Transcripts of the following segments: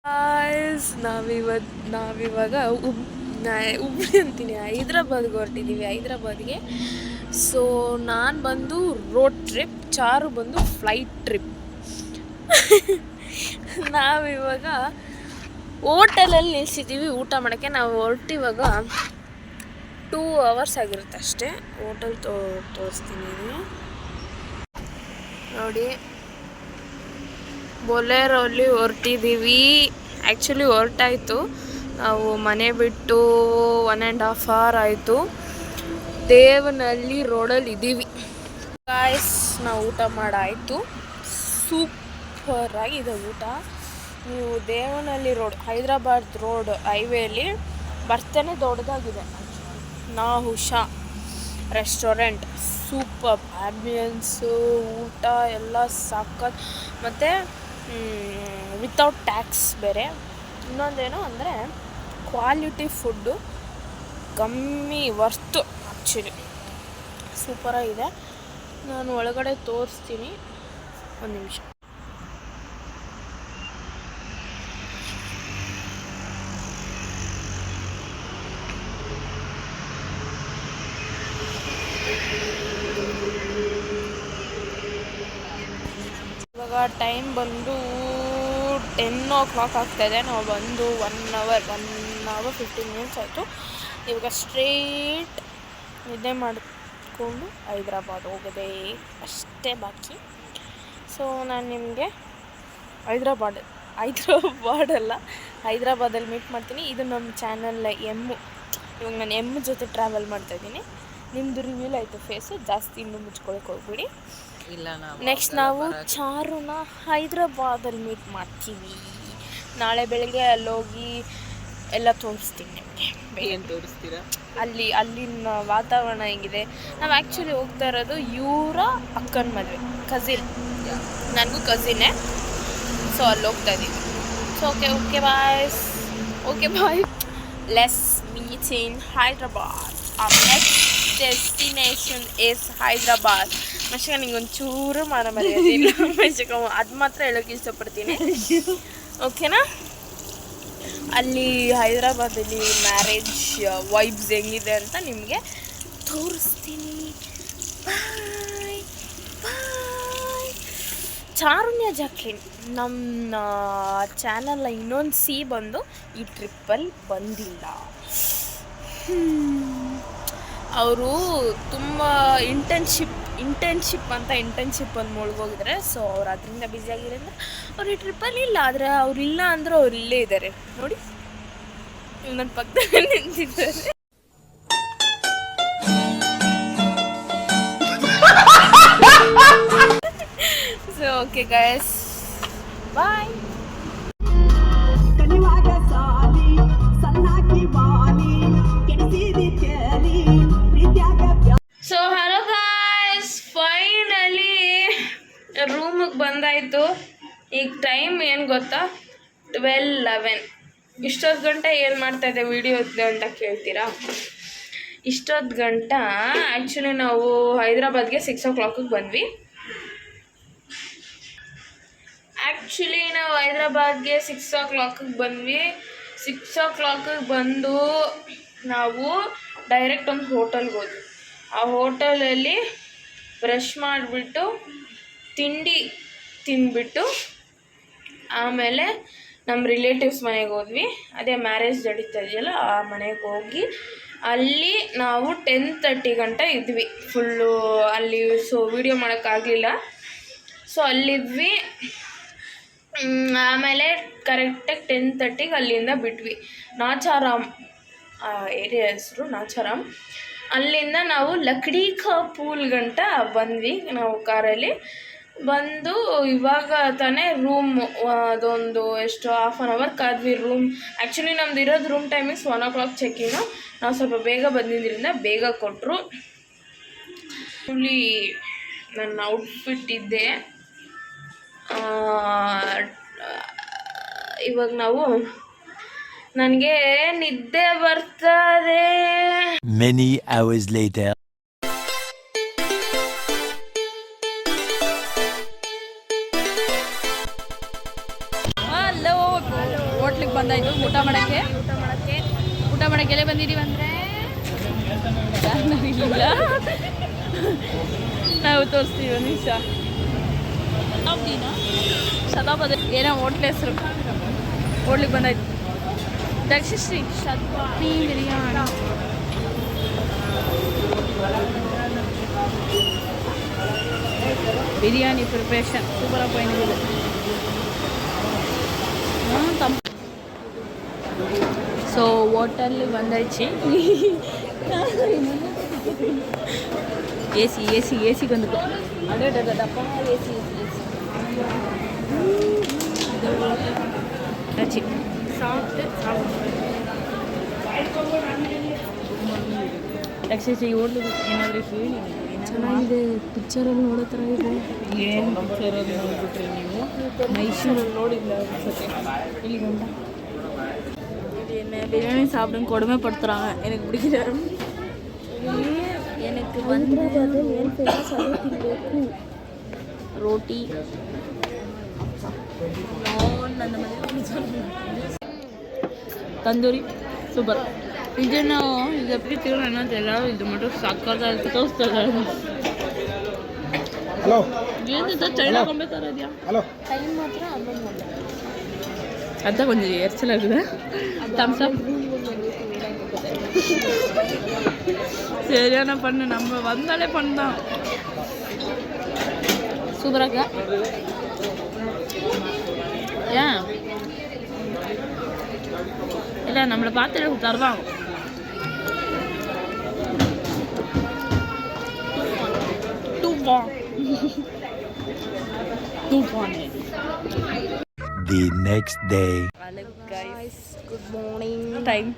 Guys ನಾವಿವಾಗ ಹುಬ್ಳಿ ಅಂತೀನಿ, ಹೈದ್ರಾಬಾದ್ಗೆ ಹೊರಟಿದ್ದೀವಿ. ಹೈದ್ರಾಬಾದ್ಗೆ. So ನಾನು ಬಂದು ರೋಡ್ ಟ್ರಿಪ್, ಚಾರು ಬಂದು ಫ್ಲೈಟ್ ಟ್ರಿಪ್. ನಾವಿವಾಗ ಹೋಟೆಲಲ್ಲಿ ನಿಲ್ಸಿದ್ದೀವಿ ಊಟ ಮಾಡೋಕ್ಕೆ. ನಾವು ಹೊರಟಿವಾಗ 2 hours ಆಗಿರುತ್ತೆ ಅಷ್ಟೇ. ಹೋಟೆಲ್ ತೋರಿಸ್ತೀನಿ ನೋಡಿ. ಬೊಲೆರಲ್ಲಿ ಹೊರಟಿದ್ದೀವಿ. ಆ್ಯಕ್ಚುಲಿ ಹೊರಟಾಯಿತು, ನಾವು ಮನೆ ಬಿಟ್ಟು 1.5 hour ಆಯಿತು. ದೇವನಹಳ್ಳಿ ರೋಡಲ್ಲಿ ಇದ್ದೀವಿ ಗಾಯ್ಸ್. ನಾವು ಊಟ ಮಾಡಾಯಿತು. ಸೂಪರಾಗಿದೆ ಊಟ. ನೀವು ದೇವನಹಳ್ಳಿ ರೋಡ್, ಹೈದ್ರಾಬಾದ್ ರೋಡ್ ಹೈವೇಲಿ ಬರ್ತಾನೆ ದೊಡ್ಡದಾಗಿದೆ ನಾಹುಷಾ ರೆಸ್ಟೋರೆಂಟ್. ಸೂಪರ್ ಆ್ಯಂಬಿಯನ್ಸು, ಊಟ ಎಲ್ಲ ಸಖತ್. ಮತ್ತು ವಿತೌಟ್ ಟ್ಯಾಕ್ಸ್ ಬೇರೆ. ಇನ್ನೊಂದೇನು ಅಂದರೆ ಕ್ವಾಲಿಟಿ ಫುಡ್ಡು, ಕಮ್ಮಿ ವರ್ತು ಆ್ಯಕ್ಚುಲಿ. ಸೂಪರಾಗಿದೆ. ನಾನು ಒಳಗಡೆ ತೋರಿಸ್ತೀನಿ, ಒಂದು ನಿಮಿಷ. ಇವಾಗ ಟೈಮ್ ಬಂದು 10 o'clock ಆಗ್ತಾಯಿದೆ. ನಾವು ಬಂದು 1 hour 15 minutes ಆಯಿತು. ಇವಾಗ ಸ್ಟ್ರೇಟ್ ನಿದ್ದೆ ಮಾಡಿಕೊಂಡು ಹೈದ್ರಾಬಾದ್ ಹೋಗೋದೇ ಅಷ್ಟೇ ಬಾಕಿ. ಸೊ ನಾನು ನಿಮಗೆ ಹೈದ್ರಾಬಾದಲ್ಲಿ ಮೀಟ್ ಮಾಡ್ತೀನಿ. ಇದು ನಮ್ಮ ಚಾನಲ್ ಎಮ್ಮು. ಇವಾಗ ನಾನು ಎಮ್ಮು ಜೊತೆ ಟ್ರಾವೆಲ್ ಮಾಡ್ತಾಯಿದ್ದೀನಿ. ನಿಮ್ಮದು ರಿವೀಲ್ ಆಯಿತು ಫೇಸು, ಜಾಸ್ತಿ ಇನ್ನೂ ಮುಚ್ಕೊಳಕ್ಕೆ ಹೋಗ್ಬಿಡಿ. ನೆಕ್ಸ್ಟ್ ನಾವು ಚಾರುನ ಹೈದ್ರಾಬಾದಲ್ಲಿ ಮೀಟ್ ಮಾಡ್ತೀವಿ. ನಾಳೆ ಬೆಳಗ್ಗೆ ಅಲ್ಲೋಗಿ ಎಲ್ಲ ತೋರಿಸ್ತೀನಿ ನಿಮಗೆ. ಏನು ತೋರಿಸ್ತೀರಾ? ಅಲ್ಲಿನ ವಾತಾವರಣ ಹೆಂಗಿದೆ. ನಾವು ಆ್ಯಕ್ಚುಲಿ ಹೋಗ್ತಾ ಇರೋದು ಇವರ ಅಕ್ಕನ ಮದುವೆ, ಕಸಿನ್. ನನಗೂ ಕಸಿನ್ನೇ. ಸೊ ಅಲ್ಲಿ ಹೋಗ್ತಾ ಇದ್ದೀವಿ. So okay bye. Let's meet in Hyderabad. our next destination is Hyderabad. ಮಶಕ ನಿಂಗೆ ಒಂಚೂರು ಮರೆಯೋದಿಲ್ಲ ಮಶಕ, ಅದು ಮಾತ್ರ ಹೇಳೋಕ್ಕೆ ಇಷ್ಟಪಡ್ತೀನಿ. ಓಕೆನಾ? ಅಲ್ಲಿ ಹೈದ್ರಾಬಾದಲ್ಲಿ ಮ್ಯಾರೇಜ್ ವೈಬ್ಸ್ ಹೆಂಗಿದೆ ಅಂತ ನಿಮಗೆ ತೋರಿಸ್ತೀನಿ. ಬಾಯ್. ಚಾರುಣ್ಯ ಜಾಕ್ಲಿನ್ ನಮ್ಮ ಚಾನಲ್ನ ಇನ್ನೊಂದು ಸಿ ಬಂದು ಈ ಟ್ರಿಪ್ಪಲ್ಲಿ ಬಂದಿಲ್ಲ. ಅವರು ತುಂಬ ಇಂಟರ್ನ್ಶಿಪ್ಪಲ್ಲಿ ಮುಳುಗೋಗಿದ್ದಾರೆ. ಸೊ ಅವ್ರು ಅದರಿಂದ ಬ್ಯುಸಿಯಾಗಿರೋದ್ರಿಂದ ಅವ್ರು ಈ ಟ್ರಿಪ್ಪಲ್ಲಿ ಇಲ್ಲ. ಆದರೆ ಅವ್ರಿಲ್ಲ ಅಂದ್ರೆ ಅವ್ರು ಇಲ್ಲೇ ಇದ್ದಾರೆ ನೋಡಿ, ನನ್ನ ಪಕ್ಕದಲ್ಲಿ ನಿಂತಿದ್ದಾರೆ. ಸೊ ಓಕೆ ಗೈಸ್, ಬಾಯ್. ಸೊ ಹಲೋ ಗಾಯ್ಸ್, ಫೈನಲಿ ರೂಮಿಗೆ ಬಂದಾಯಿತು. ಈಗ ಟೈಮ್ ಏನು ಗೊತ್ತಾ, 12:11. ಇಷ್ಟೊತ್ತು ಗಂಟೆ ಏನು ಮಾಡ್ತಾಯಿದ್ದೆ ವಿಡಿಯೋ ಅಂತ ಕೇಳ್ತೀರಾ? ಇಷ್ಟೊತ್ತು ಗಂಟೆ ಆ್ಯಕ್ಚುಲಿ ನಾವು ಹೈದ್ರಾಬಾದ್ಗೆ 6 o'clock ಬಂದ್ವಿ. ನಾವು ಹೈದ್ರಾಬಾದ್ಗೆ 6 o'clock ಬಂದ್ವಿ. 6 o'clock ಬಂದು ನಾವು ಡೈರೆಕ್ಟ್ ಒಂದು ಹೋಟೆಲ್ಗೆ ಹೋದ್ವಿ. ಆ ಹೋಟೆಲಲ್ಲಿ ಬ್ರಷ್ ಮಾಡಿಬಿಟ್ಟು ತಿಂಡಿ ತಿಂದ್ಬಿಟ್ಟು ಆಮೇಲೆ ನಮ್ಮ ರಿಲೇಟಿವ್ಸ್ ಮನೆಗೆ ಹೋದ್ವಿ. ಅದೇ ಮ್ಯಾರೇಜ್ ನಡೀತಾ ಇದೆಯಲ್ಲ ಆ ಮನೆಗೆ ಹೋಗಿ ಅಲ್ಲಿ ನಾವು 10:30 ಗಂಟೆ ಇದ್ವಿ ಫುಲ್ಲು ಅಲ್ಲಿ. ಸೊ ವಿಡಿಯೋ ಮಾಡೋಕ್ಕಾಗಲಿಲ್ಲ. ಸೊ ಅಲ್ಲಿದ್ವಿ. ಆಮೇಲೆ ಕರೆಕ್ಟಾಗಿ 10:30ಗೆ ಅಲ್ಲಿಂದ ಬಿಟ್ವಿ. ನಾಚಾರಾಮ್ ಏರಿಯಾ ಹೆಸರು ನಾಚಾರಾಮ್. ಅಲ್ಲಿಂದ ನಾವು ಲಕ್ಡಿ ಕಾ ಪೂಲ್ ಗಂಟ ಬಂದ್ವಿ ನಾವು ಕಾರಲ್ಲಿ. ಬಂದು ಇವಾಗ ತಾನೇ ರೂಮ್ ಅದೊಂದು ಎಷ್ಟು ಹಾಫ್ ಆನ್ ಅವರ್ ಕಾದ್ವಿ ರೂಮ್. ಆ್ಯಕ್ಚುಲಿ ನಮ್ದು ಇರೋದು ರೂಮ್ ಟೈಮಿಂಗ್ಸ್ 1 o'clock ಚೆಕ್ಕಿನು. ನಾವು ಸ್ವಲ್ಪ ಬೇಗ ಬಂದಿದ್ದರಿಂದ ಬೇಗ ಕೊಟ್ಟರು. ಫುಲ್ಲಿ ನನ್ನ ಔಟ್ಫಿಟ್ ಇದ್ದೆ. ಇವಾಗ ನನಗೆ ನಿದ್ದೆ ಬರ್ತದೆ. Many hours later. ಹಲೋ ಬಂದಾಯಿತು ಊಟ ಮಾಡೋಕ್ಕೆ ಎಲ್ಲಿ ಬಂದಿದ್ದೀವಿ ಅಂದರೆ ಇಲ್ಲ ನಾವು ತೋರಿಸ್ತೀವಿ ಒಂದು ನಿಮಿಷ ಶತಾಬ್ದಿ ಏನೋ ಹೋಟ್ಲ್ ಹೆಸರು ಹೋಟ್ಲಿಗೆ ಬಂದಾಯ್ತು ದಕ್ಷಶ್ರೀ ಶತಾಬ್ದಿ ಬಿರಿಯಾನಿ ಬಿರಿಯಾನಿ ಪ್ರಿಪ್ರೇಷನ್ ಸೂಪರಾಗಿ போயிடுது ஸோ ஹோட்டல் வந்துடுச்சு ஏசிக்கு வந்துட்டோம் அடடடப்பா ஏசி ದಕ್ಷಿಣ ಹೋಟ್ಲಿಗೆ ಏನಾದರೂ ಹೇಳಿ ಚೆನ್ನಾಗಿದೆ ಪಿಕ್ಚರಲ್ಲಿ ನೋಡೋ ಥರ ಇದೆ ಏನು ಪಿಕ್ಚರಲ್ಲಿ ನೋಡಿಬಿಟ್ರಿ ನೀವು ಮೈಸೂರಲ್ಲಿ ನೋಡಿಲ್ಲ ಅನ್ಸುತ್ತೆ ಇಲ್ಲಿ ಗಂಟ என்ன பிரியாணி சாப்பிடும் கொடுமைப்படுத்துகிறாங்க எனக்கு பிடிக்கல எனக்கு வந்து ரோட்டி அந்த மாதிரி தந்தூரி சூப்பர் இது எப்படி தீவிரம் தெரியல இது மட்டும் சக்கரை தோஸ்தா ಹಲೋ ಏನು ಚೈನಾ ಗೊಂಬೆ ಥರ ಇದೆಯಾ ಹಲೋ ಟೈಮ್ ಮಾತ್ರ ಅದ கொஞ்சம் எரிச்சலாக இருக்குது தம்ஸ் அப் சரியான பண்ணு நம்ம வந்தாலே பண்ணலாம் சூப்பராக ஏன் இல்லை நம்மளை பார்த்து தருவாங்க The next day. Hello guys, good morning. Time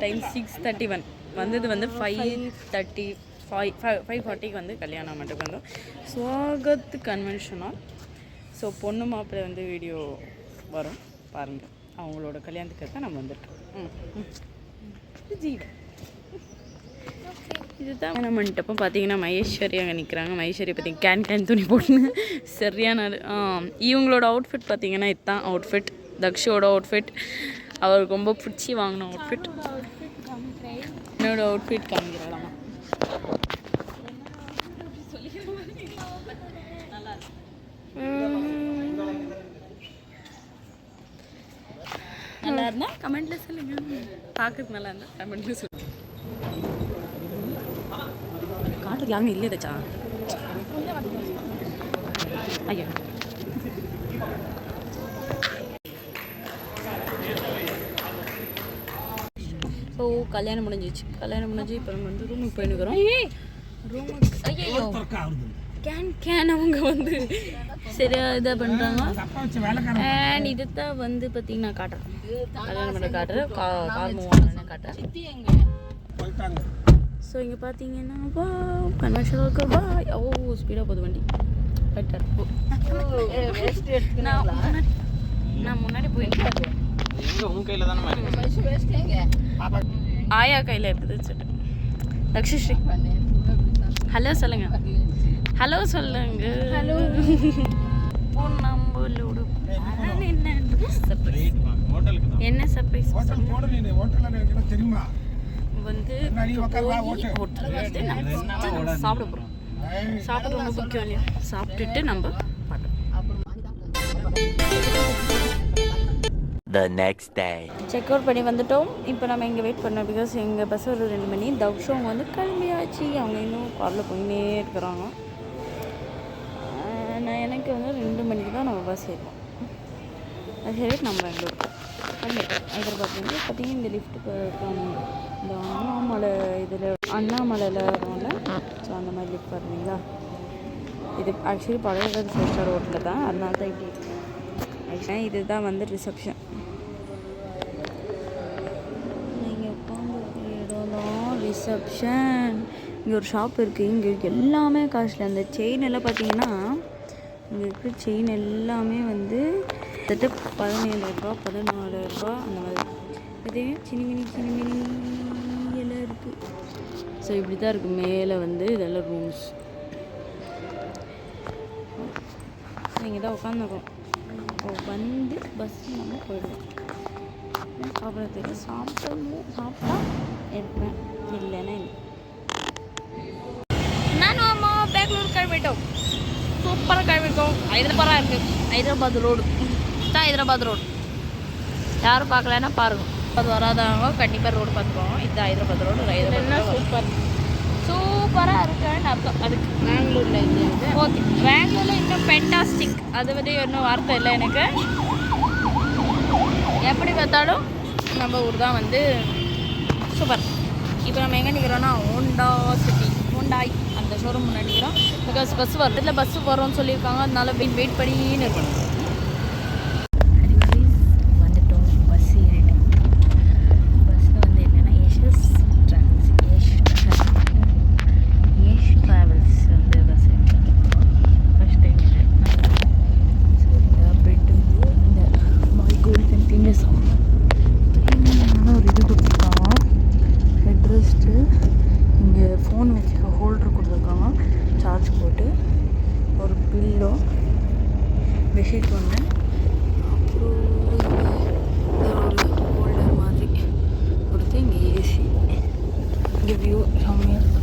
6:31. வந்தது வந்து 5:40 வந்து கல்யாணம் மட்டும் வந்தோம் ஸ்வாகத் கன்வென்ஷனால். ஸோ பொண்ணு மாப்பிள்ளை வந்து வீடியோ வரும் பாருங்கள். அவங்களோட கல்யாணத்துக்கு தான் நம்ம வந்துருக்கோம். ஜீவன் இதுதான் நம்ம பண்ணிட்டப்போ பார்த்தீங்கன்னா மகேஸ்வரி அங்கே நிற்கிறாங்க. மகேஸ்வரி பார்த்தீங்க கேன் துணி போட்டுன்னு சரியான இவங்களோட அவுட்ஃபிட் பார்த்தீங்கன்னா இதுதான் அவுட்ஃபிட். தக்ஷோட அவுட்ஃபிட் அவருக்கு ரொம்ப பிடிச்சி வாங்கின அவுட்ஃபிட். என்னோட அவுட்ஃபிட் காமிக்கிறாளாமா. நல்லா இருந்தா கமெண்ட்ல சொல்லுங்க. பார்க்கறதுக்கு நல்லா இருந்தா கமெண்ட்ல சொல்லுங்க. காட்டுறது யாருமே இல்லையே தச்சா. ஐயோ ஸோ கல்யாணம் முடிஞ்சிச்சு. இப்போ நம்ம வந்து ரூமுக்கு போயினுக்கிறோம். ரூமுக்கு ஐயோ கேன் அவங்க வந்து சரியா இதாக பண்ணுறாங்க. அண்ட் இது தான் வந்து பார்த்தீங்கன்னா காட்டுறேன் கல்யாணம் பண்ண காட்டுறேன் கார் மூவான காட்டுறேன். ஸோ இங்கே பார்த்தீங்கன்னா வா கன்வென்ஷனல் இருக்கா வா. ஓ ஸ்பீடாக போகுது வண்டி. நான் முன்னாடி போயிருக்கேன். ஆயா கையில் இருக்குது சட்டு. லக்ஷ்மி ஹலோ சொல்லுங்க. ஹலோ சொல்லுங்க. ஹலோ நம்மளோட என்ன சர்ப்ரைஸ் வந்து ஹோட்டல் வந்து நம்ம சாப்பிட போகிறோம். சாப்பிட ரொம்ப முக்கியம் இல்லையா? சாப்பிட்டுட்டு நம்ம The next day. Check out பண்ணி வந்துட்டோம். இப்போ நம்ம இங்கே வெயிட் பண்ணோம். பிகாஸ் எங்கள் பஸ் ஒரு 2 மணி. தக்ஷவங்க வந்து கிளம்பியாச்சு. அவங்க இன்னும் காரில் போயின்னே இருக்கிறாங்க. எனக்கு வந்து 2 மணிக்கு தான் நம்ம பஸ் ஏறுவோம். அது சரி நம்ம பெங்களூர் ஹைதராபாத் வந்து பார்த்தீங்கன்னா இந்த லிஃப்ட்டு இந்த அண்ணாமலையில் வரும்ல. ஸோ அந்த மாதிரி லிஃப்ட் பார்த்தீங்களா. இது ஆக்சுவலி பழைய 4 ஸ்டார் ஹோட்டலில் தான். அதனால தான் இப்படி ஆக்சுவலி இதுதான் வந்து ரிசப்ஷன். நீங்கள் உட்காந்துருக்க இடம்லாம் ரிசப்ஷன். இங்கே ஒரு ஷாப் இருக்குது. இங்கே எல்லாமே காஸ்ட்லி. அந்த செயின் எல்லாம் பார்த்தீங்கன்னா இங்கே இருக்கிற செயின் எல்லாமே வந்து கிட்டத்தட்ட 17,000 ரூபா 14,000 ரூபா அந்த மாதிரி. பார்த்தீங்கன்னா சின்ன மினி எல்லாம் இருக்குது. ஸோ இப்படி தான் இருக்குது. மேலே வந்து இதெல்லாம் ரூம்ஸ். இங்கே தான் உட்காந்துருக்கோம். வந்து பஸ் நம்ம போயிடுவோம். இருக்கேன், சாப்பிட்றதுக்கு சாப்பிட்டா இருப்பேன், இல்லைன்னா இல்லை. ನಾನು ಅಮ್ಮ ಬೆಂಗಳೂರು கிளம்பிட்டோம். சூப்பராக கிளம்பிட்டோம். ஹைதராபாடாக இருக்குது. ஹைதராபாத் ரோடு யாரும் பார்க்கலன்னா பாருங்க. அது வராதவங்க கண்டிப்பாக ரோடு பார்த்துருவோம். இது ஹைதராபாத் ரோடு. சூப்பராக இருக்குன்னு அர்த்தம். அதுக்கு பெங்களூரில் இது ஓகே. பெங்களூரில் இன்னும் ஃபென்டாஸ்டிக். அதை பற்றி இன்னும் வார்த்தை இல்லை எனக்கு. எப்படி பார்த்தாலும் நம்ம ஊர் தான் வந்து சூப்பர். இப்போ நம்ம எங்கே நிற்கிறோன்னா ஹோண்டாய் அந்த ஷோரூம் முன்னாடி நிற்கிறோம். பிகாஸ் பஸ் வருது. இதில் பஸ்ஸு வரோன்னு சொல்லியிருக்காங்க. அதனால வெயிட் பண்ணின்னு இருக்கணும். வந்துட்டோம். பஸ் ஏறிட்டோம். பஸ்ஸில் வந்து என்னென்னா ஏஷ் ட்ராவல்ஸ் வந்து பஸ் ஃபஸ்ட் டைம் போயிட்டு இந்த மை கோல்டன் திங்கஸ் ஒரு இது கொடுத்துருக்காங்க. ஹெட் ரெஸ்ட்டு, இங்கே ஃபோன் வச்சுக்க ஹோல்டர் கொடுத்துருக்காங்க, சார்ஜ் போட்டு, ஒரு பில்லோ, பெட்ஷீட் ஒன்று, அப்புறம் ஒரு ஹோல்டர் மாதிரி கொடுத்து, இங்கே ஏசி, இங்கே வியூ செம்மையாக இருக்கும்.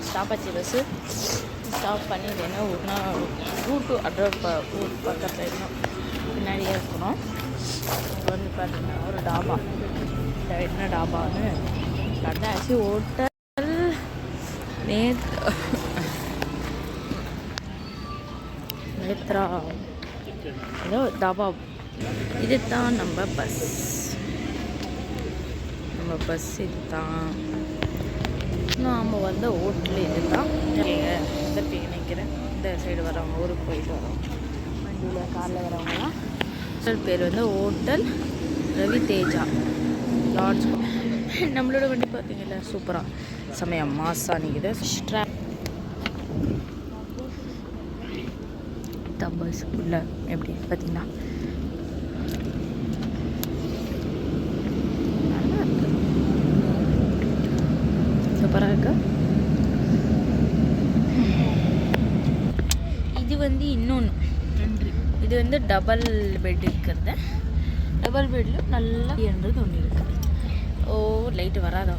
ஸ்டாப்பாச்சு பஸ்ஸு. ஸ்டாப் பண்ணி இது என்ன ஊர்னா ரூட்டு ஊர் பக்கத்தில் இருக்கணும், பின்னாடியே இருக்கணும். இப்போ வந்து பார்த்தீங்கன்னா ஒரு டாபா. என்ன டாபான்னு கண்டாச்சு. ஹோட்டல் நேத்ரா ஏதோ டாபா. இது தான் நம்ம பஸ் இது தான். நாம் வந்த ஹோட்டல் இது தான். இந்த நினைக்கிறேன் இந்த சைடு வரவங்க, ஊருக்கு போயிட்டு வரவங்க, வண்டியில் காரில் வரவங்கலாம். ஹோட்டல் பேர் வந்து ஹோட்டல் ரவி தேஜா லாட்ஜ். நம்மளோட வண்டி பார்த்தீங்களா, சூப்பராக செமையாக மாசாக நிற்குது. பஸ் உள்ள எப்படி பார்த்தீங்கன்னா நல்லா இருக்கு, சூப்பராக இருக்கு. இது வந்து இன்னொன்று, இது வந்து டபுள் பெட் இருக்கிறது. டபுள் பெட்டில் நல்லா என்றது ஒன்று இருக்குது. ஓ லைட்டு வராதோ.